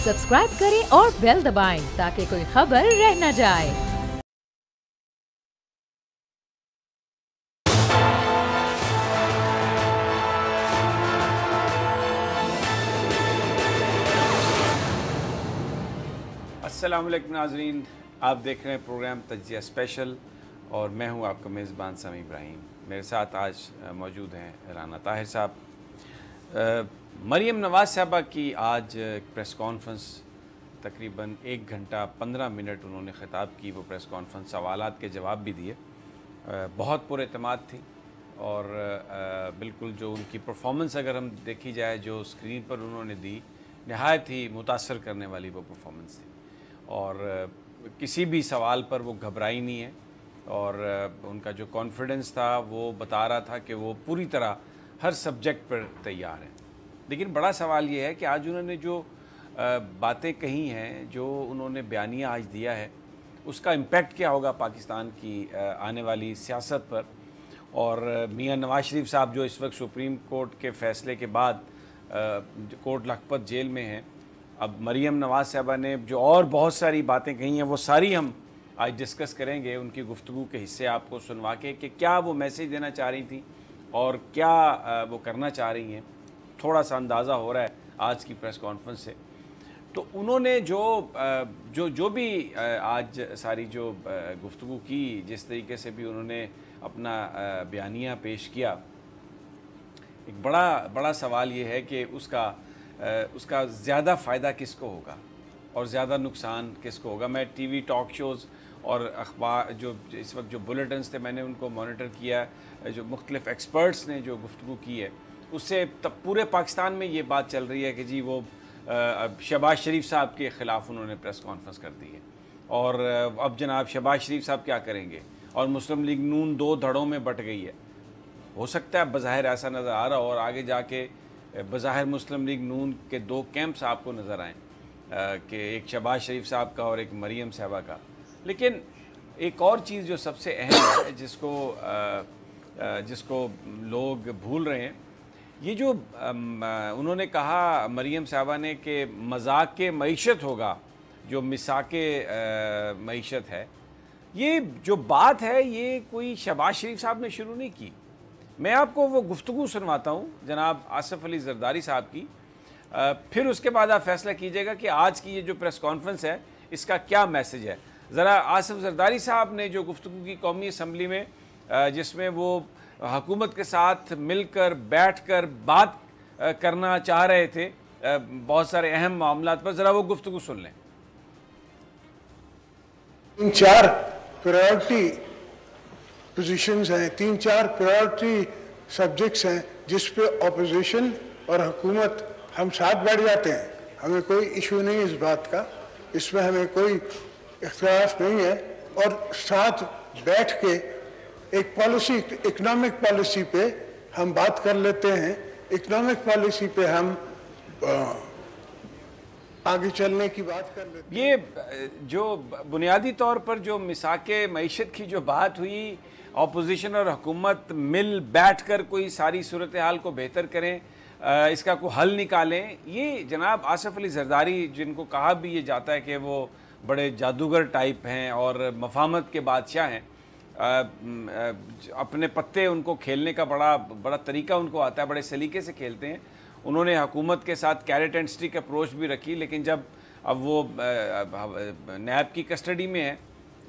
Subscribe करें और bell दबाएं ताकि कोई खबर रह न जाए। अस्सलामुअलैकुम नाज़रीन, आप देख रहे हैं प्रोग्राम तज्ज़िया स्पेशल और मैं हूं आपका मेज़बान समी इब्राहिम। मेरे साथ आज मौजूद हैं राना ताहिर साहब। मरियम नवाज़ साहबा की आज एक प्रेस कॉन्फ्रेंस तकरीबन 1 घंटा 15 मिनट उन्होंने ख़िताब की। वो प्रेस कॉन्फ्रेंस सवालात के जवाब भी दिए, बहुत पुरएतमाद थी और बिल्कुल जो उनकी परफॉर्मेंस अगर हम देखी जाए जो स्क्रीन पर उन्होंने दी, नहायत ही मुतासर करने वाली वो परफॉर्मेंस थी और किसी भी सवाल पर वो घबराई नहीं है और उनका जो कॉन्फिडेंस था वो बता रहा था कि वो पूरी तरह हर सब्जेक्ट पर तैयार है। लेकिन बड़ा सवाल ये है कि आज उन्होंने जो बातें कही हैं, जो उन्होंने बयानिया आज दिया है, उसका इम्पेक्ट क्या होगा पाकिस्तान की आने वाली सियासत पर। और मियां नवाज शरीफ साहब जो इस वक्त सुप्रीम कोर्ट के फ़ैसले के बाद कोट लखपत जेल में हैं, अब मरियम नवाज़ साहबा ने जो और बहुत सारी बातें कही हैं वो सारी हम आज डिस्कस करेंगे, उनकी गुफ्तगू के हिस्से आपको सुनवा के कि क्या वो मैसेज देना चाह रही थी और क्या वो करना चाह रही हैं। थोड़ा सा अंदाज़ा हो रहा है आज की प्रेस कॉन्फ्रेंस से। तो उन्होंने जो भी आज सारी जो गुफ्तगू की, जिस तरीके से भी उन्होंने अपना बयानिया पेश किया, एक बड़ा सवाल ये है कि उसका ज़्यादा फ़ायदा किसको होगा और ज़्यादा नुकसान किसको होगा। मैं टीवी टॉक शोज़ और अखबार जो इस वक्त जो बुलेटिन्स थे मैंने उनको मॉनिटर किया, जो मुख्तलिफ़ एक्सपर्ट्स ने जो गुफ्तगू की है उससे तब पूरे पाकिस्तान में ये बात चल रही है कि जी वो शहबाज शरीफ साहब के ख़िलाफ़ उन्होंने प्रेस कॉन्फ्रेंस कर दी है और अब जनाब शहबाज शरीफ साहब क्या करेंगे और मुस्लिम लीग नून 2 धड़ों में बट गई है। हो सकता है बज़ाहिर ऐसा नज़र आ रहा हो और आगे जाके बज़ाहिर मुस्लिम लीग नून के 2 कैंप्स आपको नज़र आएँ कि एक शहबाज शरीफ साहब का और एक मरियम साहबा का। लेकिन एक और चीज़ जो सबसे अहम है जिसको लोग भूल रहे हैं, ये जो उन्होंने कहा मरियम साहबा ने कि मजाक के मईशत होगा जो मिसाके मईशत है, ये जो बात है ये कोई शहबाज शरीफ साहब ने शुरू नहीं की। मैं आपको वो गुफ्तगू सुनवाता हूँ जनाब आसिफ अली जरदारी साहब की, फिर उसके बाद आप फैसला कीजिएगा कि आज की ये जो प्रेस कॉन्फ्रेंस है इसका क्या मैसेज है। ज़रा आसिफ जरदारी साहब ने जो गुफ्तगू की कौमी असम्बली में, जिसमें वो हुकूमत के साथ मिलकर बैठकर बात करना चाह रहे थे बहुत सारे अहम मामलात पर, ज़रा वो गुफ्तगू सुन लें। 3-4 प्रायोरिटी पोजीशंस हैं, 3-4 प्रायोरिटी सब्जेक्ट्स हैं जिस पे अपोजिशन और हुकूमत हम साथ बैठ जाते हैं। हमें कोई इशू नहीं इस बात का, इसमें हमें कोई इख्तिलाफ नहीं है और साथ बैठ के एक पॉलिसी, इकोनॉमिक पॉलिसी पे हम बात कर लेते हैं। इकोनॉमिक पॉलिसी पे हम आगे चलने की बात कर लेते हैं। ये जो बुनियादी तौर पर जो मिसाके मईशत की जो बात हुई, अपोजिशन और हुकूमत मिल बैठ कर कोई सारी सूरत हाल को बेहतर करें, इसका कोई हल निकालें, ये जनाब आसिफ अली जरदारी जिनको कहा भी ये जाता है कि वो बड़े जादूगर टाइप हैं और मफाहमत के बादशाह हैं, अपने पत्ते उनको खेलने का बड़ा तरीका उनको आता है, बड़े सलीके से खेलते हैं। उन्होंने हुकूमत के साथ कैरेट एंड स्टिक अप्रोच भी रखी, लेकिन जब अब वो नैब की कस्टडी में है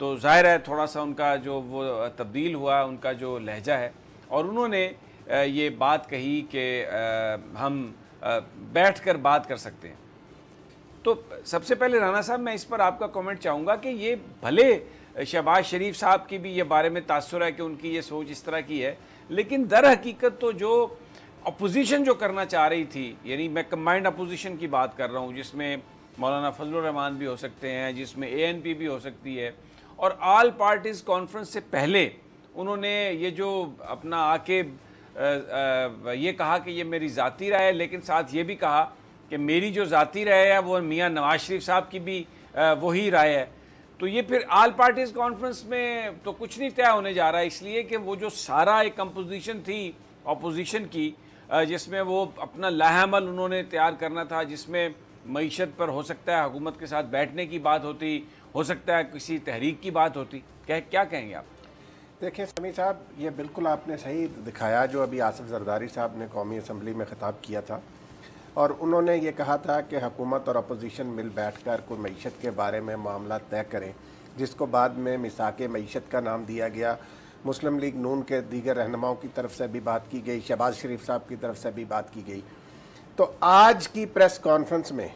तो जाहिर है थोड़ा सा उनका जो वो तब्दील हुआ, उनका जो लहजा है, और उन्होंने ये बात कही कि हम बैठ कर बात कर सकते हैं। तो सबसे पहले राना साहब मैं इस पर आपका कमेंट चाहूँगा कि ये भले शहबाज शरीफ साहब की भी ये बारे में तासुर है कि उनकी ये सोच इस तरह की है, लेकिन दर हकीकत तो जो अपोजिशन जो करना चाह रही थी, यानी मैं कंबाइंड अपोजिशन की बात कर रहा हूँ जिसमें मौलाना फजलुर रहमान भी हो सकते हैं, जिसमें ANP भी हो सकती है, और ऑल पार्टीज़ कॉन्फ्रेंस से पहले उन्होंने ये जो अपना आके ये कहा कि ये मेरी ज़ाती राय है, लेकिन साथ ये भी कहा कि मेरी जो ज़ाती राय है वो मियां नवाज शरीफ साहब की भी वही राय है। तो ये फिर ऑल पार्टीज़ कॉन्फ्रेंस में तो कुछ नहीं तय होने जा रहा है, इसलिए कि वो जो सारा एक कंपोजिशन थी अपोजिशन की, जिसमें वो अपना लाहेमल उन्होंने तैयार करना था, जिसमें मईशत पर हो सकता है हुकूमत के साथ बैठने की बात होती, हो सकता है किसी तहरीक की बात होती, क्या कहेंगे आप? देखिए समी साहब, ये बिल्कुल आपने सही दिखाया जो अभी आसिफ जरदारी साहब ने कौमी असम्बली में ख़िताब किया था, और उन्होंने ये कहा था कि हुकूमत और अपोजिशन मिल बैठकर कोई मईशत के बारे में मामला तय करें, जिसको बाद में मिसाक मईशत का नाम दिया गया। मुस्लिम लीग नून के दीगर रहनुमाओं की तरफ से भी बात की गई, शहबाज शरीफ साहब की तरफ से भी बात की गई। तो आज की प्रेस कॉन्फ्रेंस में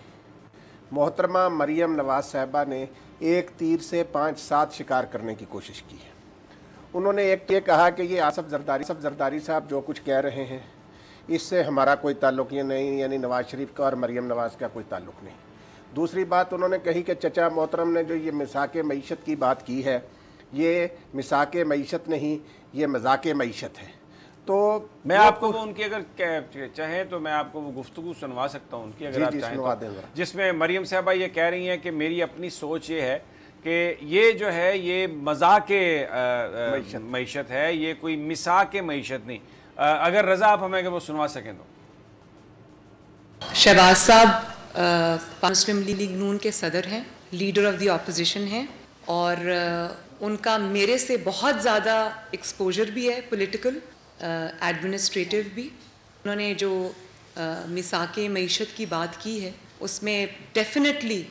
मोहतरमा मरियम नवाज साहबा ने एक तीर से 5-7 शिकार करने की कोशिश की है। उन्होंने एक ये कहा कि ये आसिफ जरदारी साहब जो कुछ कह रहे हैं इससे हमारा कोई ताल्लुक़ ये नहीं, यानी नवाज शरीफ का और मरियम नवाज का कोई ताल्लुक़ नहीं। दूसरी बात उन्होंने कही कि चचा मोहतरम ने जो ये मिसाक मईशत की बात की है, ये मिसाक मईशत नहीं, ये मजाक मईशत है। तो मैं आपको वो उनकी अगर चाहें तो मैं आपको वो गुफ्तगू सुनवा सकता हूँ उनकी, अगर आप चाहें तो, जिसमें मरियम साहबा ये कह रही हैं कि मेरी अपनी सोच ये है कि ये जो है ये मजाक मईशत है, ये कोई मिसाक मईशत नहीं। अगर रजा आप हमें वो सुनवा सकें तो। शहबाज साहब मुस्लिम लीग नून के सदर हैं, लीडर ऑफ द ऑपोजिशन हैं, और उनका मेरे से बहुत ज़्यादा एक्सपोजर भी है, पॉलिटिकल एडमिनिस्ट्रेटिव भी। उन्होंने जो मिसाक मईशत की बात की है उसमें डेफिनेटली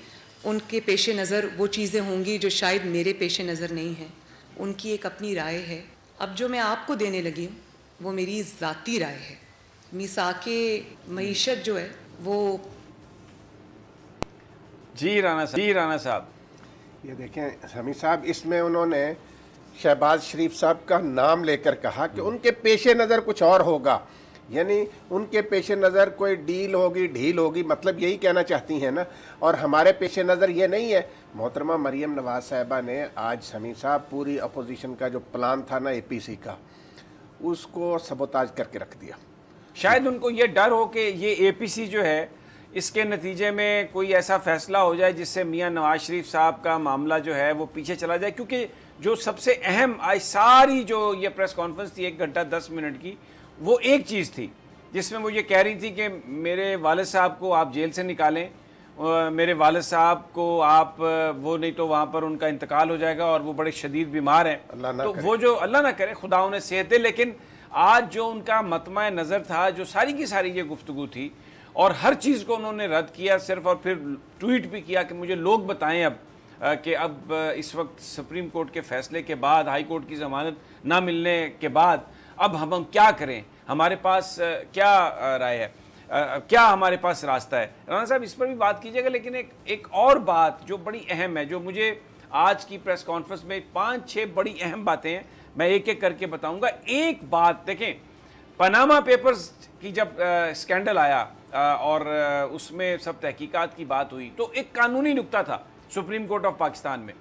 उनके पेश नज़र वो चीज़ें होंगी जो शायद मेरे पेश नज़र नहीं हैं। उनकी एक अपनी राय है। अब जो मैं आपको देने लगी हूँ वो मेरी ज़ाती राय है। मिसाक मईशत जो है वो जी राना साहब ये देखें समी साहब, इसमें उन्होंने शहबाज शरीफ साहब का नाम लेकर कहा कि उनके पेश नज़र कुछ और होगा, यानी उनके पेश नज़र कोई डील होगी, ढील होगी, मतलब यही कहना चाहती हैं ना। और हमारे पेश नज़र ये नहीं है। मोहतरमा मरियम नवाज साहबा ने आज समी साहब पूरी अपोजिशन का जो प्लान था ना APC का, उसको सबोताज करके रख दिया। शायद उनको ये डर हो कि ये APC जो है इसके नतीजे में कोई ऐसा फैसला हो जाए जिससे मियां नवाज शरीफ साहब का मामला जो है वो पीछे चला जाए। क्योंकि जो सबसे अहम आज सारी जो ये प्रेस कॉन्फ्रेंस थी 1 घंटा 10 मिनट की, वो एक चीज़ थी जिसमें वो ये कह रही थी कि मेरे वालिद साहब को आप जेल से निकालें, मेरे वालिद साहब को आप वो नहीं तो वहाँ पर उनका इंतकाल हो जाएगा और वो बड़े शदीद बीमार हैं, तो वो जो अल्लाह ना करे, खुदा उन्हें सेहत दे। लेकिन आज जो उनका मतमा नज़र था, जो सारी की सारी ये गुफ्तगू थी, और हर चीज़ को उन्होंने रद्द किया सिर्फ, और फिर ट्वीट भी किया कि मुझे लोग बताएं अब कि अब इस वक्त सुप्रीम कोर्ट के फैसले के बाद, हाई कोर्ट की ज़मानत ना मिलने के बाद अब हम क्या करें, हमारे पास क्या राय है, क्या हमारे पास रास्ता है। राना साहब इस पर भी बात कीजिएगा। लेकिन एक और बात जो बड़ी अहम है, जो मुझे आज की प्रेस कॉन्फ्रेंस में 5-6 बड़ी अहम बातें हैं, मैं एक एक करके बताऊंगा। एक बात देखें, पनामा पेपर्स की जब स्कैंडल आया और उसमें सब तहकीकात की बात हुई, तो एक कानूनी नुक्ता था सुप्रीम कोर्ट ऑफ पाकिस्तान में,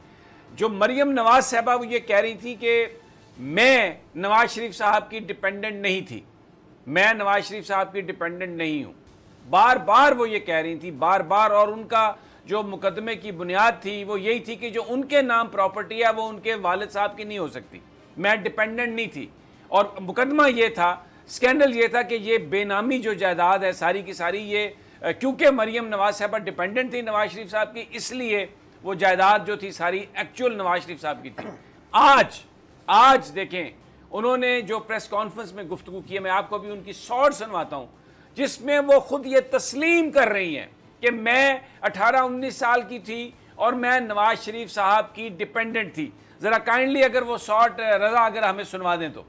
जो मरियम नवाज साहबा वो ये कह रही थी कि मैं नवाज शरीफ साहब की डिपेंडेंट नहीं थी, मैं नवाज शरीफ साहब की डिपेंडेंट नहीं हूँ। बार बार वो ये कह रही थी, बार बार। और उनका जो मुकदमे की बुनियाद थी वो यही थी कि जो उनके नाम प्रॉपर्टी है वो उनके वालिद साहब की नहीं हो सकती, मैं डिपेंडेंट नहीं थी। और मुकदमा ये था, स्कैंडल ये था कि ये बेनामी जो जायदाद है सारी की सारी, ये क्योंकि मरियम नवाज साहबा डिपेंडेंट थी नवाज शरीफ साहब की, इसलिए वो जायदाद जो थी सारी एक्चुअल नवाज शरीफ साहब की थी। आज देखें उन्होंने जो प्रेस कॉन्फ्रेंस में गुफ्तगू की है, मैं आपको भी उनकी शॉर्ट सुनवाता हूं, जिसमें वो खुद ये तस्लीम कर रही हैं कि मैं 18-19 साल की थी और मैं नवाज शरीफ साहब की डिपेंडेंट थी। जरा काइंडली अगर वो शॉर्ट रजा अगर हमें सुनवा दें तो।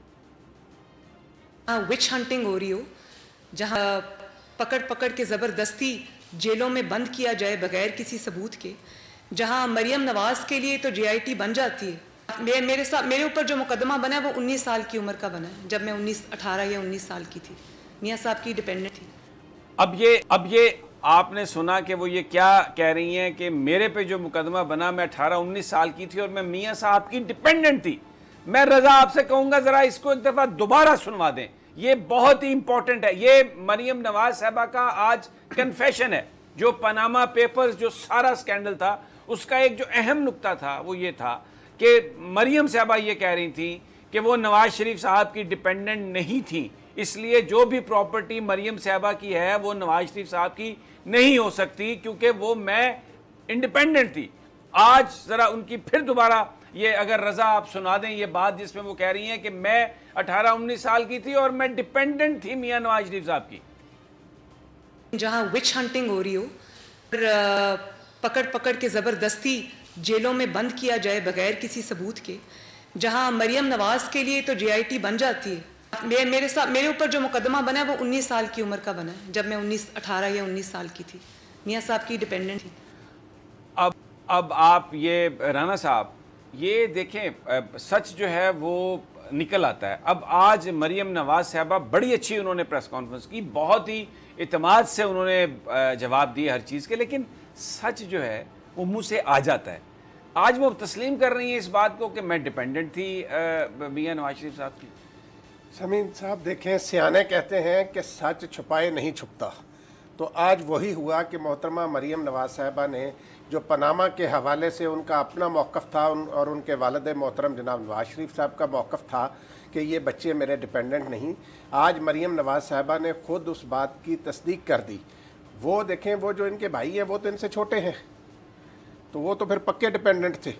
विच हंटिंग हो रही हो, जहां पकड़ के ज़बरदस्ती जेलों में बंद किया जाए बगैर किसी सबूत के, जहां मरियम नवाज के लिए तो JIT बन जाती है। मेरे ऊपर जो मुकदमा बना है वो 19 साल की उम्र का बना है, जब मैं 18 या 19 साल की थी, मियाँ साहब की डिपेंडेंट थी। अब ये आपने सुना कि वो ये क्या कह रही हैं कि मेरे पे जो मुकदमा बना, मैं 18-19 साल की थी और मैं मियाँ साहब की डिपेंडेंट थी। मैं रजा आपसे कहूँगा ज़रा इसको एक दफ़ा दोबारा सुनवा दें, ये बहुत ही इंपॉर्टेंट है। ये मरियम नवाज साहबा का आज कन्फेशन है। जो पनामा पेपर्स, जो सारा स्कैंडल था, उसका एक जो अहम नुक्ता था वो ये था कि मरियम साहबा ये कह रही थी कि वो नवाज शरीफ साहब की डिपेंडेंट नहीं थी, इसलिए जो भी प्रॉपर्टी मरियम साहबा की है वो नवाज शरीफ साहब की नहीं हो सकती, क्योंकि वो मैं इंडिपेंडेंट थी। आज ज़रा उनकी फिर दोबारा ये अगर रज़ा आप सुना दें ये बात जिसमें वो कह रही हैं कि मैं 18-19 साल की थी और मैं डिपेंडेंट थी मियां नवाज शरीफ साहब की। जहां विच हंटिंग हो रही हो, पकड़ पकड़ के ज़बरदस्ती जेलों में बंद किया जाए बगैर किसी सबूत के, जहां मरियम नवाज के लिए तो JIT बन जाती है। मेरे ऊपर जो मुकदमा बना है वो 19 साल की उम्र का बना है, जब मैं 18 या 19 साल की थी। मियाँ साहब की डिपेंडेंट थी। अब आप ये राना साहब ये देखें, सच जो है वो निकल आता है। अब आज मरियम नवाज साहबा बड़ी अच्छी उन्होंने प्रेस कॉन्फ्रेंस की, बहुत ही इत्मीनान से उन्होंने जवाब दिए हर चीज़ के, लेकिन सच जो है वो मुंह से आ जाता है। आज वो तस्लीम कर रही हैं इस बात को कि मैं डिपेंडेंट थी मियां नवाज शरीफ साहब की। समीन साहब देखें, सियाने कहते हैं कि सच छुपाए नहीं छुपता। तो आज वही हुआ कि मोहतरमा मरियम नवाज साहबा ने जो पनामा के हवाले से उनका अपना मौक़िफ़ था और उनके वालिद मोहतरम जनाब नवाज शरीफ साहब का मौक़िफ़ था कि ये बच्चे मेरे डिपेंडेंट नहीं, आज मरियम नवाज साहबा ने ख़ुद उस बात की तस्दीक कर दी। वो देखें, वो जो इनके भाई हैं वो तो इनसे छोटे हैं, तो वो तो फिर पक्के डिपेंडेंट थे।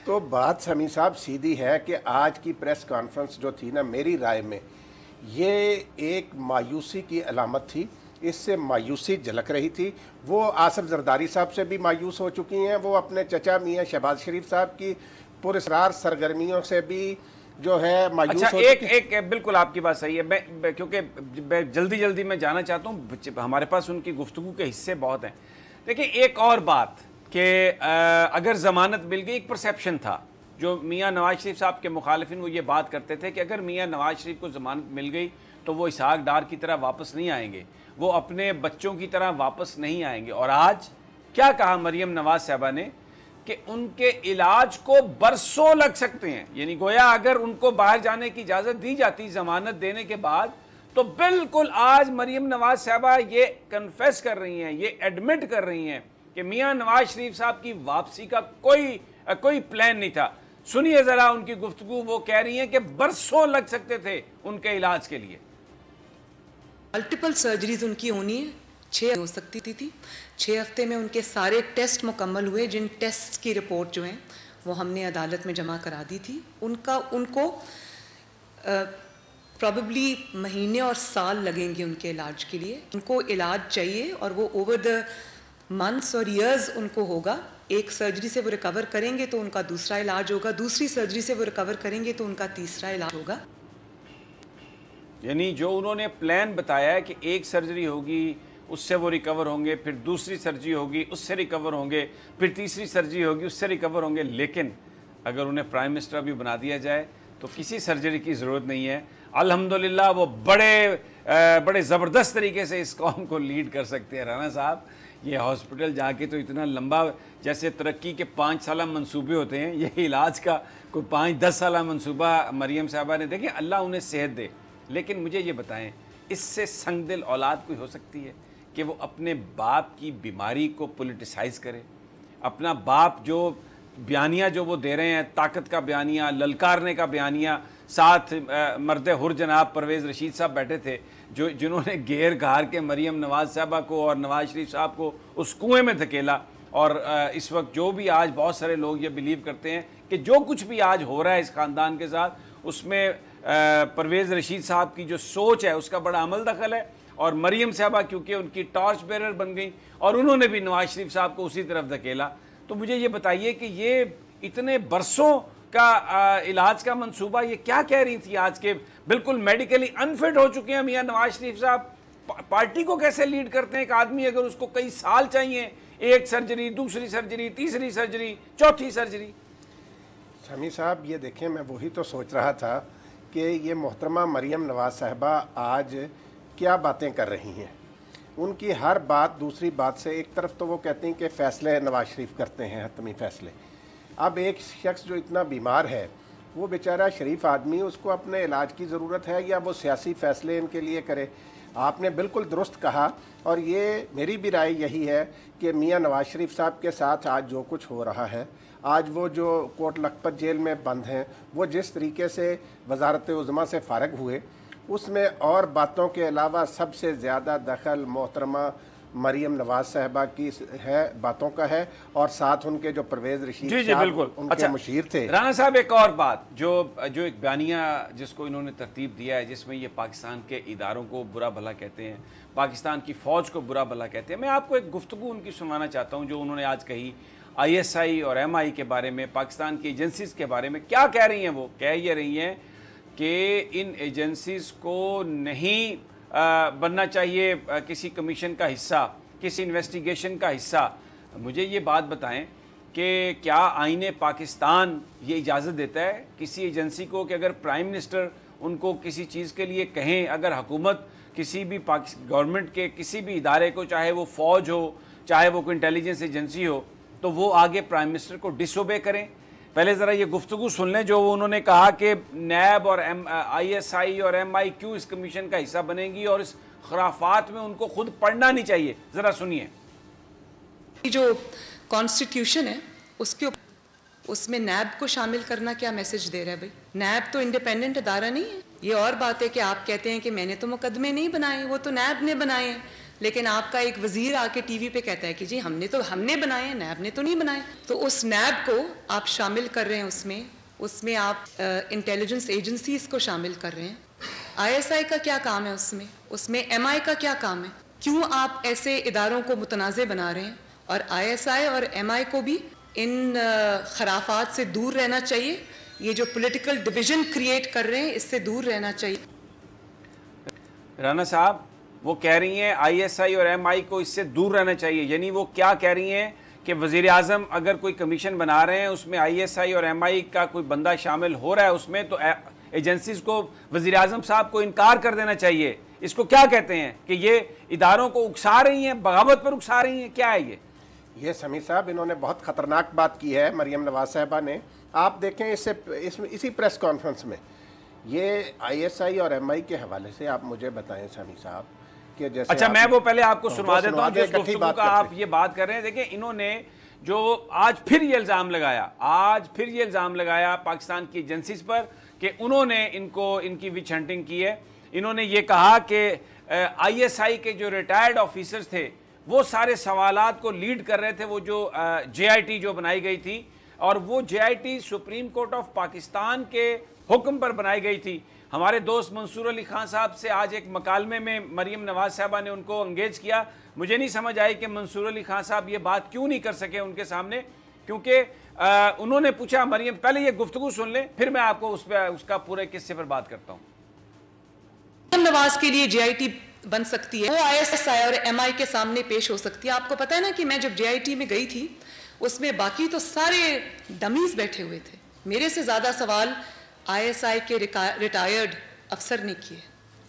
तो बात समी साहब सीधी है कि आज की प्रेस कॉन्फ्रेंस जो थी ना, मेरी राय में ये एक मायूसी की अलामत थी। इससे मायूसी झलक रही थी। वो आसिफ जरदारी साहब से भी मायूस हो चुकी हैं, वो अपने चचा मियाँ शहबाज शरीफ साहब की पुरस्रार सरगर्मियों से भी जो है मायूस अच्छा, हो एक बिल्कुल आपकी बात सही है। मैं क्योंकि जल्दी मैं जाना चाहता हूँ, हमारे पास उनकी गुफ्तगू के हिस्से बहुत हैं। देखिए एक और बात कि अगर ज़मानत मिल गई, एक परसेप्शन था जो मियाँ नवाज शरीफ साहब के मुखालिफिन वो ये बात करते थे कि अगर मियाँ नवाज शरीफ को ज़मानत मिल गई तो वो इसहाक डार की तरह वापस नहीं आएंगे, वो अपने बच्चों की तरह वापस नहीं आएंगे। और आज क्या कहा मरियम नवाज साहबा ने कि उनके इलाज को बरसों लग सकते हैं, यानी गोया अगर उनको बाहर जाने की इजाज़त दी जाती ज़मानत देने के बाद, तो बिल्कुल आज मरियम नवाज साहबा ये कन्फेस कर रही हैं, ये एडमिट कर रही हैं कि मियाँ नवाज शरीफ साहब की वापसी का कोई प्लान नहीं था। सुनिए ज़रा उनकी गुफ्तगू, वो कह रही हैं कि बरसों लग सकते थे उनके इलाज के लिए। मल्टीपल सर्जरीज उनकी होनी है, 6 हो सकती थी। 6 हफ्ते में उनके सारे टेस्ट मुकम्मल हुए, जिन टेस्ट की रिपोर्ट जो हैं वो हमने अदालत में जमा करा दी थी। उनको प्रॉबेबली महीने और साल लगेंगे उनके इलाज के लिए। उनको इलाज चाहिए और वो ओवर द मंथ्स और ईयर्स उनको होगा। एक सर्जरी से वो रिकवर करेंगे तो उनका दूसरा इलाज होगा, दूसरी सर्जरी से वो रिकवर करेंगे तो उनका तीसरा इलाज होगा। यानी जो उन्होंने प्लान बताया है कि एक सर्जरी होगी उससे वो रिकवर होंगे, फिर दूसरी सर्जरी होगी उससे रिकवर होंगे, फिर तीसरी सर्जरी होगी उससे रिकवर होंगे, लेकिन अगर उन्हें प्राइम मिनिस्टर भी बना दिया जाए तो किसी सर्जरी की ज़रूरत नहीं है। अल्हम्दुलिल्लाह वो बड़े ज़बरदस्त तरीके से इस कौम को लीड कर सकते हैं। राना साहब, ये हॉस्पिटल जाके तो इतना लंबा, जैसे तरक्की के 5 साला मंसूबे होते हैं, ये इलाज का कोई 5-10 साला मंसूबा मरियम साहबा ने। देखिए अल्लाह उन्हें सेहत दे, लेकिन मुझे ये बताएं, इससे संगदिल औलाद कोई हो सकती है कि वो अपने बाप की बीमारी को पॉलिटिसाइज करे? अपना बाप जो बयानिया जो वो दे रहे हैं, ताकत का बयानिया, ललकारने का बयानिया, साथ मर्द हुर जनाब परवेज़ रशीद साहब बैठे थे जिन्होंने घेर घार के मरियम नवाज साहबा को और नवाज शरीफ साहब को उस कुएँ में धकेला। और इस वक्त जो भी आज बहुत सारे लोग ये बिलीव करते हैं कि जो कुछ भी आज हो रहा है इस ख़ानदान के साथ, उसमें परवेज़ रशीद साहब की जो सोच है उसका बड़ा अमल दखल है। और मरियम साहबा क्योंकि उनकी टॉर्च बेरर बन गई और उन्होंने भी नवाज शरीफ साहब को उसी तरफ धकेला। तो मुझे ये बताइए कि ये इतने बरसों का इलाज का मंसूबा ये क्या कह रही थी आज के बिल्कुल मेडिकली अनफिट हो चुके हैं मियाँ नवाज शरीफ साहब? पार्टी को कैसे लीड करते हैं एक आदमी अगर उसको कई साल चाहिए, एक सर्जरी, दूसरी सर्जरी, तीसरी सर्जरी, चौथी सर्जरी? शमी साहब ये देखें, मैं वही तो सोच रहा था कि ये मोहतरमा मरियम नवाज साहबा आज क्या बातें कर रही हैं। उनकी हर बात दूसरी बात से, एक तरफ तो वो कहती हैं कि फ़ैसले नवाज शरीफ करते हैं, हतमी फ़ैसले। अब एक शख्स जो इतना बीमार है, वो बेचारा शरीफ आदमी, उसको अपने इलाज की ज़रूरत है या वो सियासी फ़ैसले इनके लिए करे? आपने बिल्कुल दुरुस्त कहा, और ये मेरी भी राय यही है कि मियाँ नवाज शरीफ साहब के साथ आज जो कुछ हो रहा है, आज वो जो कोट लखपत जेल में बंद हैं, वो जिस तरीके से वजारत उज़्मा से फ़ारग हुए, उसमें और बातों के अलावा सबसे ज़्यादा दखल मोहतरमा मरियम नवाज साहबा की है, बातों का है, और साथ उनके जो परवेज रशीद जी जी बिल्कुल उनके मुशीर थे। राना साहब एक और बात, जो एक बयानिया जिसको इन्होंने तरतीब दिया है, जिसमें ये पाकिस्तान के इदारों को बुरा भला कहते हैं, पाकिस्तान की फ़ौज को बुरा भला कहते हैं। मैं आपको एक गुफ्तगू उनकी सुनवाना चाहता हूँ जो उन्होंने आज कही ISI और MI के बारे में, पाकिस्तान की एजेंसीज़ के बारे में। क्या कह रही हैं वो? कह ये रही हैं कि इन एजेंसीज़ को नहीं बनना चाहिए किसी कमीशन का हिस्सा, किसी इन्वेस्टिगेशन का हिस्सा। मुझे ये बात बताएं कि क्या आईने पाकिस्तान ये इजाज़त देता है किसी एजेंसी को कि अगर प्राइम मिनिस्टर उनको किसी चीज़ के लिए कहें, अगर हुकूमत किसी भी गवर्नमेंट के किसी भी इदारे को, चाहे वो फ़ौज हो, चाहे वो कोई इंटेलिजेंस एजेंसी हो, तो वो आगे प्राइम मिनिस्टर को डिसोबे करें? पहले ज़रा ये गुफ्तगू सुन लें जो उन्होंने कहा कि नैब और ISI और MI क्यों इस कमीशन का हिस्सा बनेंगी और इस खराफात में उनको खुद पढ़ना नहीं चाहिए। ज़रा सुनिए। जो कॉन्स्टिट्यूशन है उसमें नैब को शामिल करना क्या मैसेज दे रहा है भाई? नैब तो इंडिपेंडेंट अदारा नहीं है। ये और बात है कि आप कहते हैं कि मैंने तो मुकदमे नहीं बनाए, वो तो नैब ने बनाए हैं, लेकिन आपका एक वजीर आके टीवी पे कहता है कि जी हमने बनाए हैं, नैब ने तो नहीं बनाए। तो उस नैब को आप शामिल कर रहे हैं, उसमें आप इंटेलिजेंस एजेंसीज को शामिल कर रहे हैं। ISI का क्या काम है उसमें MI का क्या काम है? क्यों आप ऐसे इदारों को मुतनाज़े बना रहे हैं? और ISI और MI को भी इन खराफात से दूर रहना चाहिए। ये जो पॉलिटिकल डिवीजन क्रिएट कर रहे हैं, इससे दूर रहना चाहिए। राना साहब वो कह रही हैं ISI और MI को इससे दूर रहना चाहिए, यानी वो क्या कह रही हैं कि वज़ीर आज़म अगर कोई कमीशन बना रहे हैं उसमें ISI और MI का कोई बंदा शामिल हो रहा है उसमें, तो एजेंसीज को वज़ीर आज़म साहब को इनकार कर देना चाहिए। इसको क्या कहते हैं कि ये इदारों को उकसा रही हैं, बगावत पर उकसा रही हैं? क्या है ये समीर साहब इन्होंने बहुत ख़तरनाक बात की है मरियम नवाज साहबा ने। आप देखें इसी प्रेस कॉन्फ्रेंस में ये ISI और MI के हवाले से आप मुझे बताएं समीर साहब कि जैसे अच्छा मैं वो पहले आपको सुनवा देता हूँ जिस गुफ्तगू का आप ये बात कर रहे हैं। देखिए इन्होंने जो आज फिर ये इल्ज़ाम लगाया पाकिस्तान की एजेंसीज पर कि उन्होंने इनकी विच हंटिंग की है। इन्होंने ये कहा कि ISI के जो रिटायर्ड ऑफिसर्स थे वो सारे सवालात को लीड कर रहे थे, वो जो JIT जो बनाई गई थी, और वो JIT supreme court of Pakistan के हुक्म पर बनाई गई थी। हमारे दोस्त मंसूर अली खान साहब से आज एक मकालमे में मरियम नवाज साहबा ने उनको एंगेज किया। मुझे नहीं समझ आई कि मंसूर अली खान साहब ये बात क्यों नहीं कर सके उनके सामने, क्योंकि उन्होंने पूछा मरियम, पहले ये गुफ्तगू सुन लें फिर मैं आपको उसका पूरे किस्से पर बात करता हूँ। नवाज के लिए JIT बन सकती है, वो ISI और MI के सामने पेश हो सकती है। आपको पता है ना कि मैं जब JIT में गई थी उसमें बाकी तो सारे डमीज बैठे हुए थे। मेरे से ज़्यादा सवाल ISI के रिटायर्ड अफसर ने किए,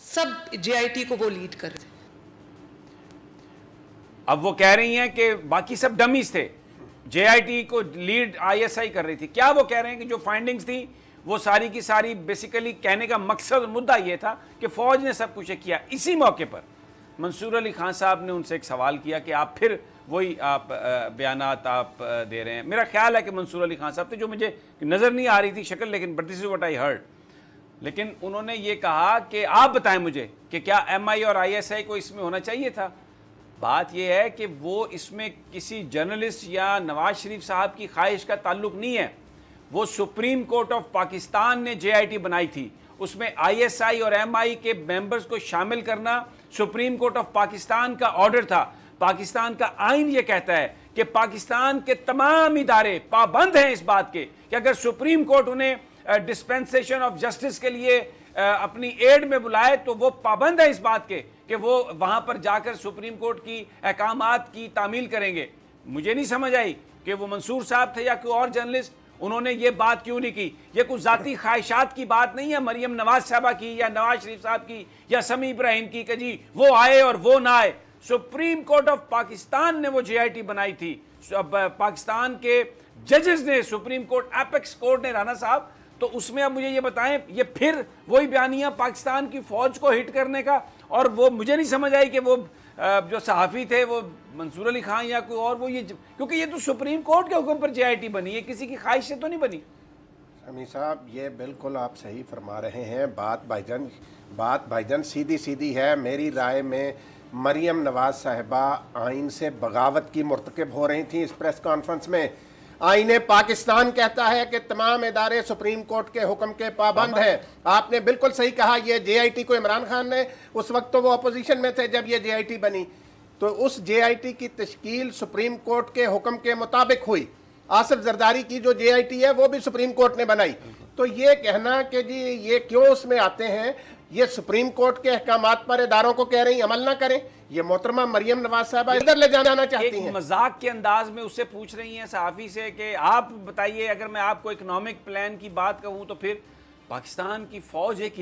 सब JIT को वो लीड कर रहे थे। अब वो कह रही हैं कि बाकी सब डमीज थे, JIT को लीड ISI कर रही थी। क्या वो कह रहे हैं कि जो फाइंडिंग्स थी वो सारी की सारी बेसिकली कहने का मकसद और मुद्दा ये था कि फौज ने सब कुछ किया। इसी मौके पर मंसूर अली खान साहब ने उनसे एक सवाल किया कि आप फिर वही बयानात आप दे रहे हैं। मेरा ख्याल है कि मंसूर अली खान साहब थे, जो मुझे नज़र नहीं आ रही थी शक्ल, लेकिन but this is what I heard. लेकिन उन्होंने ये कहा कि आप बताएं मुझे कि क्या MI और ISI को इसमें होना चाहिए था। बात यह है कि वो इसमें किसी जर्नलिस्ट या नवाज शरीफ साहब की ख्वाहिश का ताल्लुक नहीं है। वो सुप्रीम कोर्ट ऑफ पाकिस्तान ने JIT बनाई थी, उसमें ISI और MI के मेंबर्स को शामिल करना सुप्रीम कोर्ट ऑफ पाकिस्तान का ऑर्डर था। पाकिस्तान का आइन ये कहता है कि पाकिस्तान के तमाम इदारे पाबंद हैं इस बात के कि अगर सुप्रीम कोर्ट उन्हें डिस्पेंसेशन ऑफ जस्टिस के लिए अपनी एड में बुलाए तो वो पाबंद है इस बात के कि वो वहां पर जाकर सुप्रीम कोर्ट की अहकामात की तामील करेंगे। मुझे नहीं समझ आई कि वो मंसूर साहब थे या कोई और जर्नलिस्ट, उन्होंने ये बात क्यों नहीं की। ये कुछ जाती ख्वाहिशात की बात नहीं है मरियम नवाज साहबा की या नवाज शरीफ साहब की या समी इब्राहिम की कि जी वो आए और वो ना आए। सुप्रीम कोर्ट ऑफ पाकिस्तान ने वो JIT बनाई थी, पाकिस्तान के जजेस ने, सुप्रीम कोर्ट एपेक्स कोर्ट ने। राना साहब तो उसमें अब मुझे ये बताएं, ये फिर वही बयानिया पाकिस्तान की फौज को हिट करने का, और वो मुझे नहीं समझ आई कि वो जो सहाफ़ी थे वो मंसूर अली खान या कोई और, वो ये क्योंकि ये तो सुप्रीम कोर्ट के हुक्म पर JIT बनी है, किसी की ख्वाहिश से तो नहीं बनी। अमीर साहब, ये बिल्कुल आप सही फरमा रहे हैं। बात भाईजान सीधी सीधी है। मेरी राय में मरियम नवाज साहिबा आइन से बगावत की मुर्तकब हो रही थी इस प्रेस कॉन्फ्रेंस में। आईने पाकिस्तान कहता है कि तमाम इदारे सुप्रीम कोर्ट के हुक्म के पाबंद हैं। आपने बिल्कुल सही कहा। ये JIT को इमरान खान ने, उस वक्त तो वो अपोजिशन में थे जब ये JIT बनी, तो उस JIT की तश्कील सुप्रीम कोर्ट के हुक्म के मुताबिक हुई। आसिफ जरदारी की जो JIT है वो भी सुप्रीम कोर्ट ने बनाई। तो ये कहना कि जी ये क्यों उसमें आते हैं, ये सुप्रीम कोर्ट के अहकामात पर इदारों को कह रही अमल ना करें। ये मोहतरमा मरियम नवाज साहबा इधर ले जाना चाहती हैं। मजाक के अंदाज में उससे पूछ रही हैं सहाफ़ी से कि आप बताइए, अगर मैं आपको इकोनॉमिक प्लान की बात कहूँ तो फिर पाकिस्तान की फ़ौज एक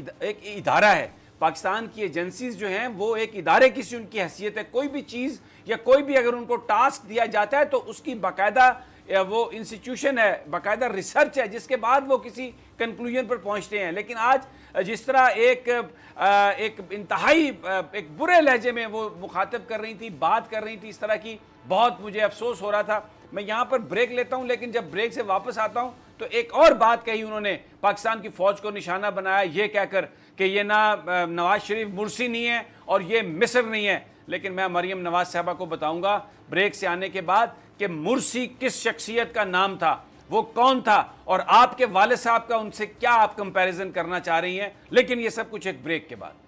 इदारा है। पाकिस्तान की एजेंसीज जो हैं वो एक इदारे की सी उनकी हैसियत है। कोई भी चीज़ या कोई भी अगर उनको टास्क दिया जाता है तो उसकी बाकायदा वो इंस्टीट्यूशन है, बाकायदा रिसर्च है, जिसके बाद वो किसी कंक्लूजन पर पहुंचते हैं। लेकिन आज जिस तरह एक इंतहाई एक बुरे लहजे में वो मुखातिब कर रही थी, बात कर रही थी इस तरह की, बहुत मुझे अफसोस हो रहा था। मैं यहाँ पर ब्रेक लेता हूँ, लेकिन जब ब्रेक से वापस आता हूँ तो एक और बात कही उन्होंने, पाकिस्तान की फ़ौज को निशाना बनाया ये कहकर कि ये ना नवाज शरीफ मुर्सी नहीं है और ये मिस्र नहीं है। लेकिन मैं मरियम नवाज साहबा को बताऊंगा ब्रेक से आने के बाद कि मुर्सी किस शख्सियत का नाम था, वो कौन था, और आपके वालिद साहब का उनसे क्या आप कंपैरिजन करना चाह रही हैं। लेकिन ये सब कुछ एक ब्रेक के बाद।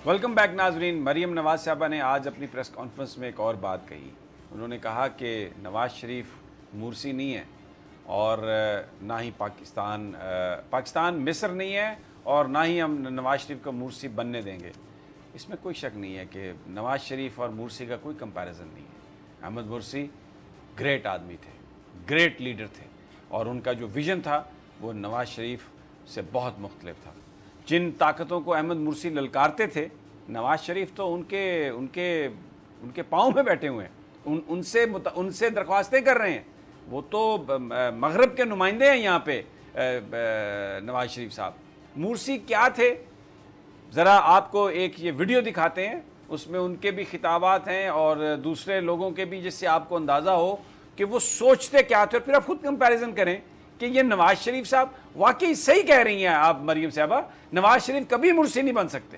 वेलकम बैक नाजरीन। मरियम नवाज साहबा ने आज अपनी प्रेस कॉन्फ्रेंस में एक और बात कही। उन्होंने कहा कि नवाज शरीफ मुर्सी नहीं है और ना ही पाकिस्तान मिस्र नहीं है और ना ही हम नवाज शरीफ को मुर्सी बनने देंगे। इसमें कोई शक नहीं है कि नवाज शरीफ और मुर्सी का कोई कंपैरिजन नहीं है। अहमद मुर्सी ग्रेट आदमी थे, ग्रेट लीडर थे और उनका जो विज़न था वो नवाज शरीफ से बहुत मुख्तलिफ था। जिन ताकतों को अहमद मुर्सी ललकारते थे, नवाज शरीफ तो उनके पाँव में बैठे हुए हैं, उनसे दरख्वास्तें कर रहे हैं। वो तो मगरब के नुमाइंदे हैं यहाँ पे नवाज शरीफ साहब। मुर्सी क्या थे, ज़रा आपको एक ये वीडियो दिखाते हैं, उसमें उनके भी खिताबात हैं और दूसरे लोगों के भी, जिससे आपको अंदाज़ा हो कि वो सोचते क्या थे, और फिर आप खुद कंपैरिजन करें कि ये नवाज शरीफ साहब वाकई सही कह रही हैं आप मरियम साहबा, नवाज शरीफ कभी मुर्सी नहीं बन सकते।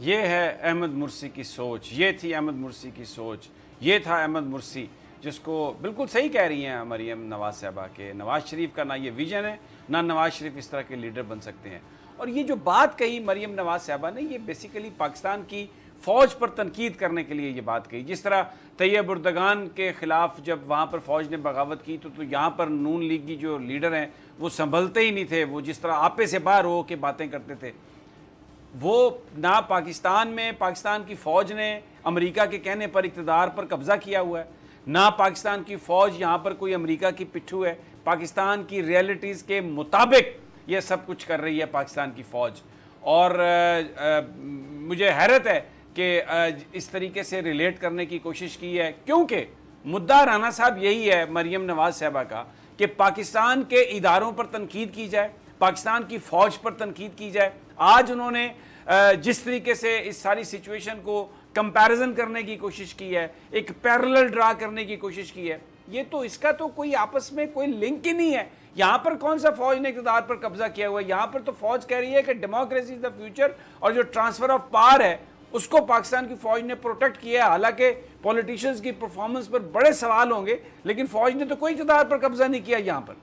ये है अहमद मुर्सी की सोच, ये थी अहमद मुर्सी की सोच, ये था अहमद मुर्सी जिसको बिल्कुल सही कह रही हैं मरियम नवाज साहबा के नवाज शरीफ का ना ये विजन है, ना नवाज शरीफ इस तरह के लीडर बन सकते हैं। और ये जो बात कही मरियम नवाज साहबा ने, ये बेसिकली पाकिस्तान की फ़ौज पर तनकीद करने के लिए ये बात कही। जिस तरह तैयब उर्दगान के ख़िलाफ़ जब वहाँ पर फ़ौज ने बगावत की तो यहाँ पर नून लीग की जो लीडर हैं वो संभलते ही नहीं थे, वो जिस तरह आपे से बाहर हो के बातें करते थे। वो ना पाकिस्तान में पाकिस्तान की फ़ौज ने अमेरिका के कहने पर इक़्तिदार पर कब्ज़ा किया हुआ है, ना पाकिस्तान की फ़ौज यहाँ पर कोई अमेरिका की पिट्ठू है। पाकिस्तान की रियलिटीज़ के मुताबिक ये सब कुछ कर रही है पाकिस्तान की फ़ौज। और मुझे हैरत है कि इस तरीके से रिलेट करने की कोशिश की है, क्योंकि मुद्दा राना साहब यही है मरियम नवाज साहबा का कि पाकिस्तान के इदारों पर तनकीद की जाए, पाकिस्तान की फ़ौज पर तनकीद की जाए। आज उन्होंने जिस तरीके से इस सारी सिचुएशन को कंपैरिजन करने की कोशिश की है, एक पैरेलल ड्रा करने की कोशिश की है, ये तो इसका तो कोई आपस में कोई लिंक ही नहीं है। यहाँ पर कौन सा फ़ौज ने इक़्तिदार पर कब्जा किया हुआ है? यहाँ पर तो फ़ौज कह रही है कि डेमोक्रेसी इज़ द फ्यूचर, और जो ट्रांसफ़र ऑफ पावर है उसको पाकिस्तान की फ़ौज ने प्रोटेक्ट किया है। हालांकि पॉलिटिशियंस की परफॉर्मेंस पर बड़े सवाल होंगे, लेकिन फ़ौज ने तो कोई इक़्तिदार पर कब्जा नहीं किया यहाँ पर।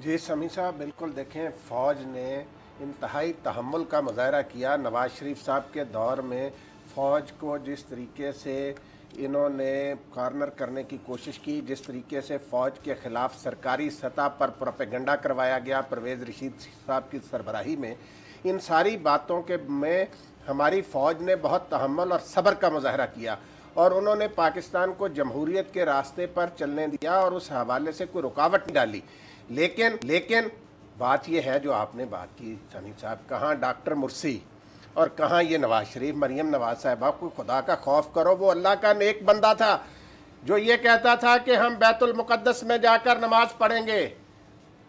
जी समी साहब, बिल्कुल देखें, फ़ौज ने इंतहाई तहम्मुल का मुजाहरा किया। नवाज शरीफ साहब के दौर में फ़ौज को जिस तरीके से इन्होंने कॉर्नर करने की कोशिश की, जिस तरीके से फ़ौज के ख़िलाफ़ सरकारी सतह पर प्रोपेगेंडा करवाया गया परवेज़ रशीद साहब की सरबराही में, इन सारी बातों के में हमारी फ़ौज ने बहुत तहम्मुल और सब्र का मुजाहरा किया और उन्होंने पाकिस्तान को जमहूरियत के रास्ते पर चलने दिया और उस हवाले से कोई रुकावट नहीं डाली। लेकिन बात यह है जो आपने बात की सनी साहब, कहाँ डॉक्टर मुर्सी और कहाँ ये नवाज शरीफ। मरियम नवाज साहबा को खुदा का खौफ करो, वो अल्लाह का नेक बंदा था जो ये कहता था कि हम बैतुल मुक़द्दस में जाकर नमाज पढ़ेंगे,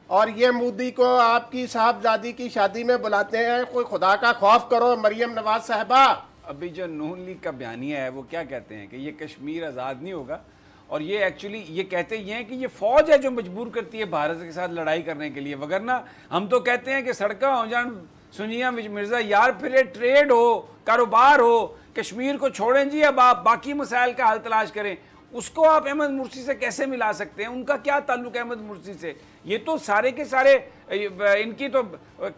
और ये मोदी को आपकी साहबजादी की शादी में बुलाते हैं। कोई खुदा का खौफ करो मरियम नवाज साहबा। अभी जो नून लीग का बयानिया है वो क्या कहते हैं कि ये कश्मीर आज़ाद नहीं होगा, और ये एक्चुअली ये कहते ये हैं कि ये फ़ौज है जो मजबूर करती है भारत के साथ लड़ाई करने के लिए, वगरना हम तो कहते हैं कि सड़का हो जान सुनिया मिर्ज़ा यार, फिर ट्रेड हो, कारोबार हो, कश्मीर को छोड़ें जी, अब आप बाकी मसाइल का हल तलाश करें। उसको आप अहमद मुर्सी से कैसे मिला सकते हैं? उनका क्या ताल्लुक है अहमद मुर्सी से? ये तो सारे के सारे इनकी तो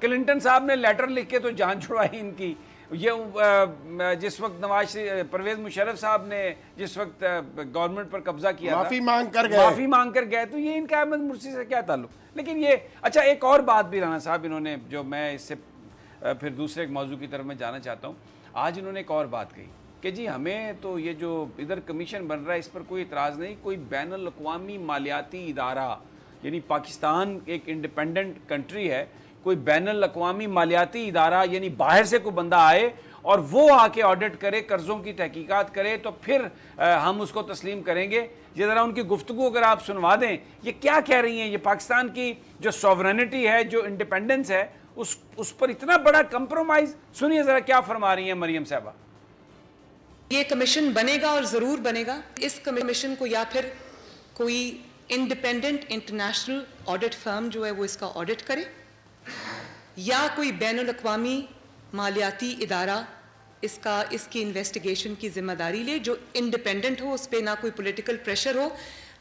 क्लिंटन साहब ने लेटर लिख के तो जान छुड़वाई इनकी। ये जिस वक्त परवेज़ मुशर्रफ साहब ने जिस वक्त गवर्नमेंट पर कब्जा किया, माफ़ी मांग कर गए, तो ये इनका अहमद मुर्सी से क्या ताल्लुक? लेकिन ये अच्छा, एक और बात भी राना साहब इन्होंने, जो मैं इससे फिर दूसरे एक मौजू की तरफ मैं जाना चाहता हूँ। आज इन्होंने एक और बात कही कि जी हमें तो ये जो इधर कमीशन बन रहा है इस पर कोई इतराज़ नहीं, कोई बैनुल अक़वामी मालियाती इदारा, यानी पाकिस्तान एक इंडिपेंडेंट कंट्री है, कोई बैनुल अक़वामी मालियाती इदारा यानी बाहर से कोई बंदा आए और वो आके ऑडिट करे, कर्ज़ों की तहकीकात करे, तो फिर हम उसको तस्लीम करेंगे। ये ज़रा उनकी गुफ्तगू अगर आप सुनवा दें, ये क्या कह रही हैं? ये पाकिस्तान की जो सॉवरेनिटी है, जो इंडिपेंडेंस है, उस पर इतना बड़ा कंप्रोमाइज़, सुनिए ज़रा क्या फरमा रही हैं मरियम साहबा। ये कमीशन बनेगा और ज़रूर बनेगा। इस कमीशन को या फिर कोई इंडिपेंडेंट इंटरनेशनल ऑडिट फर्म जो है वो इसका ऑडिट करे, या कोई बैनुल अक़वामी मालियाती इदारा इसकी इन्वेस्टिगेशन की जिम्मेदारी ले, जो इंडिपेंडेंट हो, उस पर ना कोई पॉलिटिकल प्रेशर हो,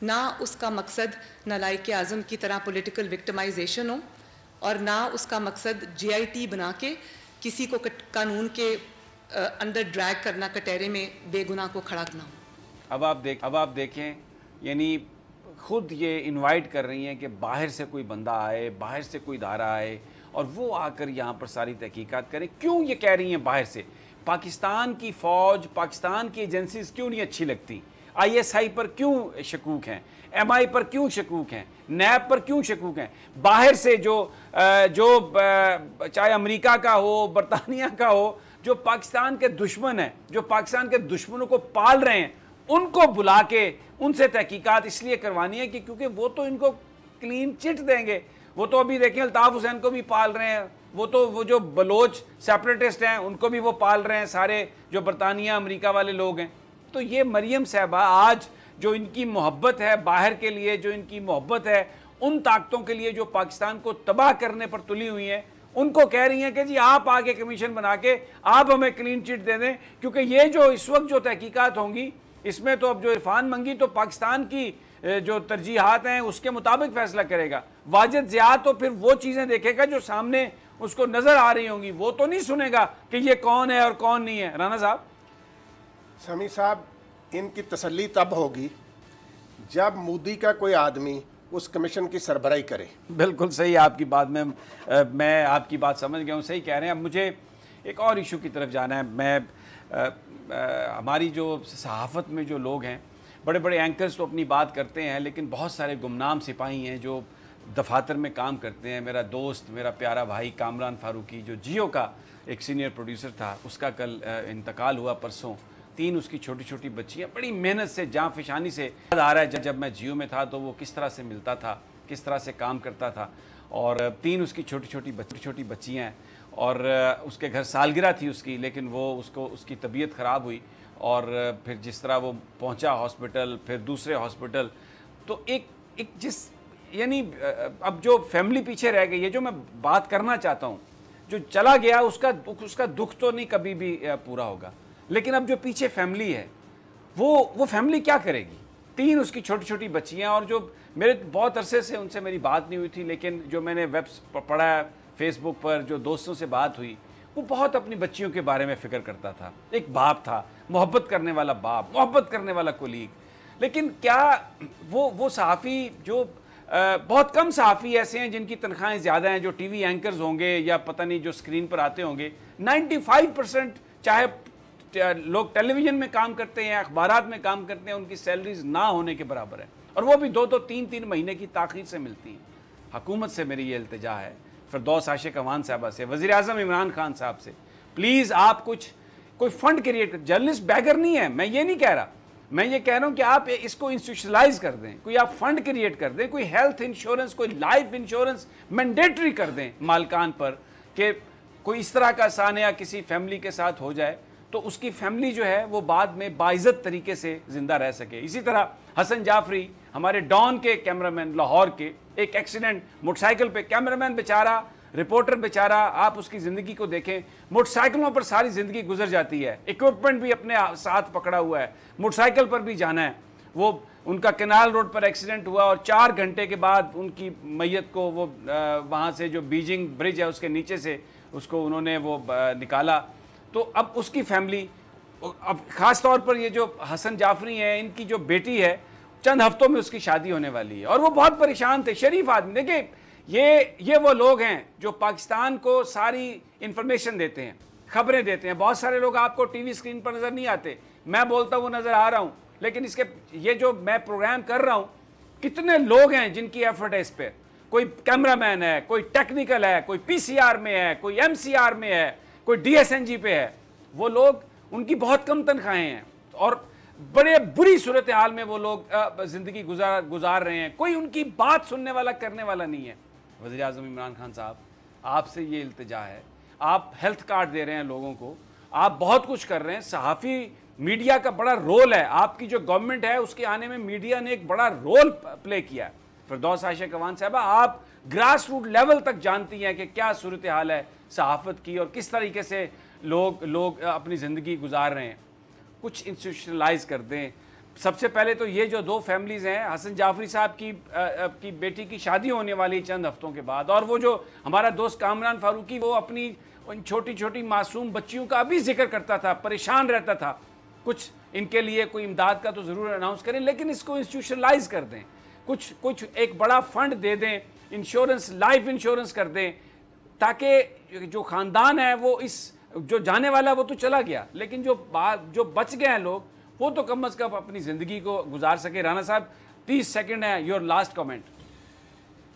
ना उसका मकसद नालायक आज़म की तरह पॉलिटिकल विक्टिमाइजेशन हो, और ना उसका मकसद JIT बना के किसी को कानून के अंदर ड्रैग करना, कटहरे में बेगुनाह को खड़ा करना हो। अब आप देखें, यानी खुद ये इनवाइट कर रही हैं कि बाहर से कोई बंदा आए, बाहर से कोई इदारा आए और वो आकर यहाँ पर सारी तहकीकात करें। क्यों ये कह रही हैं बाहर से? पाकिस्तान की फ़ौज, पाकिस्तान की एजेंसीज क्यों नहीं अच्छी लगती? ISI पर क्यों शकूक हैं? MI पर क्यों शकूक हैं? NAB पर क्यों शकूक हैं? बाहर से जो चाहे अमेरिका का हो, बरतानिया का हो, जो पाकिस्तान के दुश्मन हैं, जो पाकिस्तान के दुश्मनों को पाल रहे हैं, उनको बुला के उनसे तहकीकात इसलिए करवानी है कि क्योंकि वो तो इनको क्लीन चिट देंगे, वो तो अभी देखें अल्ताफ हुसैन को भी पाल रहे हैं, वो जो बलोच सेपरेटिस्ट हैं उनको भी वो पाल रहे हैं, सारे जो बरतानिया अमेरिका वाले लोग हैं। तो ये मरियम साहबा आज जो इनकी मोहब्बत है बाहर के लिए, जो इनकी मोहब्बत है उन ताकतों के लिए जो पाकिस्तान को तबाह करने पर तुली हुई हैं, उनको कह रही हैं कि जी आप आगे कमीशन बना के आप हमें क्लीन चिट दे दें, क्योंकि ये जो इस वक्त जो तहकीकात होंगी इसमें तो अब जो इरफान मंगी तो पाकिस्तान की जो तरजीहात हैं उसके मुताबिक फैसला करेगा, वाजिद ज़िया तो फिर वो चीज़ें देखेगा जो सामने उसको नज़र आ रही होंगी, वो तो नहीं सुनेगा कि ये कौन है और कौन नहीं है। राना साहब। समी साहब, इनकी तसल्ली तब होगी जब मोदी का कोई आदमी उस कमीशन की सरबराही करे। बिल्कुल सही आपकी बात में मैं आपकी बात समझ गया हूँ, सही कह रहे हैं। अब मुझे एक और इशू की तरफ जाना है। हमारी जो सहाफ़त में जो लोग हैं, बड़े बड़े एंकर्स तो अपनी बात करते हैं, लेकिन बहुत सारे गुमनाम सिपाही हैं जो दफातर में काम करते हैं। मेरा दोस्त, मेरा प्यारा भाई कामरान फारूकी जो जियो का एक सीनियर प्रोड्यूसर था, उसका कल इंतकाल हुआ परसों। 3 उसकी छोटी छोटी बच्चियाँ बड़ी मेहनत से जाँ फिशानी से याद आ रहा है जब मैं जियो में था तो वो किस तरह से मिलता था, किस तरह से काम करता था। और 3 उसकी छोटी छोटी बच्चियाँ हैं और उसके घर सालगिरह थी उसकी, लेकिन वो उसकी तबीयत ख़राब हुई और फिर जिस तरह वो पहुंचा हॉस्पिटल, फिर दूसरे हॉस्पिटल, तो एक जिस यानी अब जो फैमिली पीछे रह गई है, जो मैं बात करना चाहता हूँ, जो चला गया उसका दुख तो नहीं कभी भी पूरा होगा, लेकिन अब जो पीछे फैमिली है वो फैमिली क्या करेगी। 3 उसकी छोटी छोटी बच्चियाँ, और जो मेरे बहुत अरसे से उनसे मेरी बात नहीं हुई थी, लेकिन जो मैंने वेब्स पढ़ा फेसबुक पर, जो दोस्तों से बात हुई, वो बहुत अपनी बच्चियों के बारे में फ़िक्र करता था। एक बाप था, मोहब्बत करने वाला बाप, मोहब्बत करने वाला कोलीग। लेकिन क्या वो सहाफ़ी जो बहुत कम सहाफ़ी ऐसे हैं जिनकी तनख्वाहें ज़्यादा हैं, जो टीवी एंकर्स होंगे या पता नहीं जो स्क्रीन पर आते होंगे, 95% चाहे लोग टेलीविज़न में काम करते हैं, अखबारात में काम करते हैं, उनकी सैलरीज ना होने के बराबर है, और वो भी 2-2, 3-3 महीने की ताख़ीर से मिलती हैं। हुकूमत से मेरी ये इल्तिजा है, फिरदौस आशिक अवान साहबा से, वज़ीर आज़म इमरान खान साहब से, प्लीज़ आप कोई फ़ंड क्रिएट कर। जर्नलिस्ट बैगर नहीं है, मैं ये नहीं कह रहा, मैं ये कह रहा हूँ कि आप इसको इंस्टीट्यूशनलाइज कर दें, कोई आप फंड क्रिएट कर दें, कोई हेल्थ इंश्योरेंस, कोई लाइफ इंश्योरेंस मैंडेटरी कर दें मालकान पर, कि कोई इस तरह का सानिया किसी फैमिली के साथ हो जाए तो उसकी फैमिली जो है वो बाद में बाइज्जत तरीके से ज़िंदा रह सके। इसी तरह हसन जाफरी, हमारे डॉन के कैमरामैन लाहौर के, एक एक्सीडेंट मोटरसाइकिल पे, कैमरामैन बेचारा, रिपोर्टर बेचारा, आप उसकी ज़िंदगी को देखें, मोटरसाइकिलों पर सारी ज़िंदगी गुजर जाती है, इक्विपमेंट भी अपने साथ पकड़ा हुआ है, मोटरसाइकिल पर भी जाना है। वो उनका कैनाल रोड पर एक्सीडेंट हुआ और 4 घंटे के बाद उनकी मैयत को वो वहाँ से जो बीजिंग ब्रिज है उसके नीचे से उसको उन्होंने वो निकाला। तो अब उसकी फैमिली, अब ख़ास तौर पर ये जो हसन जाफरी हैं, इनकी जो बेटी है, चंद हफ्तों में उसकी शादी होने वाली है, और वो बहुत परेशान थे, शरीफ आदमी। देखिए ये वो लोग हैं जो पाकिस्तान को सारी इंफॉर्मेशन देते हैं, खबरें देते हैं। बहुत सारे लोग आपको टीवी स्क्रीन पर नज़र नहीं आते, मैं बोलता हूँ नज़र आ रहा हूँ, लेकिन इसके ये जो मैं प्रोग्राम कर रहा हूँ, कितने लोग हैं जिनकी एफर्ट है इस पर। कोई कैमरामैन है, कोई टेक्निकल है, कोई पीसीआर में है, कोई एमसीआर में है, कोई डीएसएनजी पे है। वो लोग, उनकी बहुत कम तनख्वाहें हैं और बड़े बुरी सूरत हाल में वो लोग ज़िंदगी गुजार रहे हैं। कोई उनकी बात सुनने वाला, करने वाला नहीं है। वज़ीर आज़म इमरान खान साहब, आपसे ये इल्तिजा है, आप हेल्थ कार्ड दे रहे हैं लोगों को, आप बहुत कुछ कर रहे हैं, सहाफ़ी मीडिया का बड़ा रोल है, आपकी जो गवर्नमेंट है उसके आने में मीडिया ने एक बड़ा रोल प्ले किया है। फिरदौस आशिक अवान साहबा, आप ग्रास रूट लेवल तक जानती हैं कि क्या सूरत हाल है सहाफ़त की और किस तरीके से लोग अपनी ज़िंदगी गुजार रहे हैं। कुछ इंस्टीट्यूशनलाइज कर दें। सबसे पहले तो ये जो 2 फैमिलीज़ हैं, हसन जाफरी साहब की बेटी की शादी होने वाली चंद हफ्तों के बाद, और वो जो हमारा दोस्त कामरान फारूकी, वो अपनी उन छोटी छोटी मासूम बच्चियों का भी जिक्र करता था, परेशान रहता था। कुछ इनके लिए कोई इमदाद का तो ज़रूर अनाउंस करें, लेकिन इसको इंस्टीट्यूशनलाइज कर दें, कुछ एक बड़ा फंड दे दें, इंश्योरेंस, लाइफ इंश्योरेंस कर दें, ताकि जो ख़ानदान है वो जो जाने वाला वो तो चला गया, लेकिन जो बच गए हैं लोग, वो तो कम अज़ कम अपनी ज़िंदगी को गुजार सके। राना साहब 30 सेकंड है, योर लास्ट कमेंट।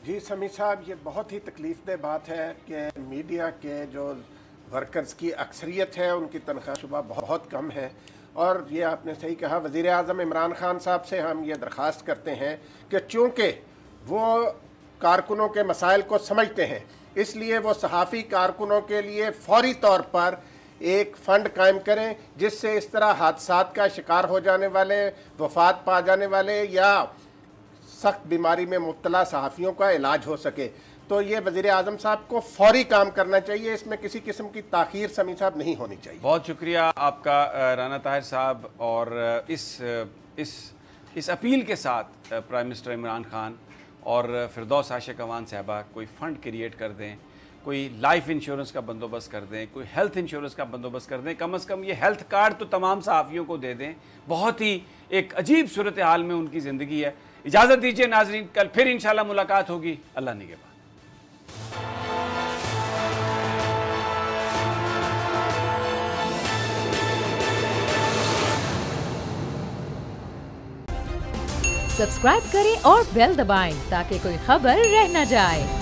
जी समी साहब, ये बहुत ही तकलीफ़देह बात है कि मीडिया के जो वर्कर्स की अक्सरियत है उनकी तनख्वाह शुबा बहुत कम है, और ये आपने सही कहा। वज़ीर आज़म इमरान खान साहब से हम ये दरख्वास्त करते हैं कि चूँकि वो कारकुनों के मसाइल को समझते हैं, इसलिए वो सहाफ़ी कारकुनों के लिए फौरी तौर पर एक फ़ंड कायम करें जिससे इस तरह हादसात का शिकार हो जाने वाले, वफ़ात पा जाने वाले या सख्त बीमारी में मुब्तला सहाफ़ियों का इलाज हो सके। तो ये वज़ीर आज़म साहब को फौरी काम करना चाहिए, इसमें किसी किस्म की ताख़ीर समी साहब नहीं होनी चाहिए। बहुत शुक्रिया आपका राना ताहिर साहब। और इस अपील के साथ प्राइम मिनिस्टर इमरान खान और फिरदौस आशिक अवान साहबा कोई फ़ंड क्रिएट कर दें, कोई लाइफ इंश्योरेंस का बंदोबस्त कर दें, कोई हेल्थ इंश्योरेंस का बंदोबस्त कर दें, कम से कम ये हेल्थ कार्ड तो तमाम सहाफ़ियों को दे दें। बहुत ही एक अजीब सूरत हाल में उनकी ज़िंदगी है। इजाज़त दीजिए नाज़रीन, कल फिर इंशाल्लाह मुलाकात होगी। अल्लाह निगहबान। सब्सक्राइब करें और बेल दबाएं ताकि कोई खबर रह न जाए।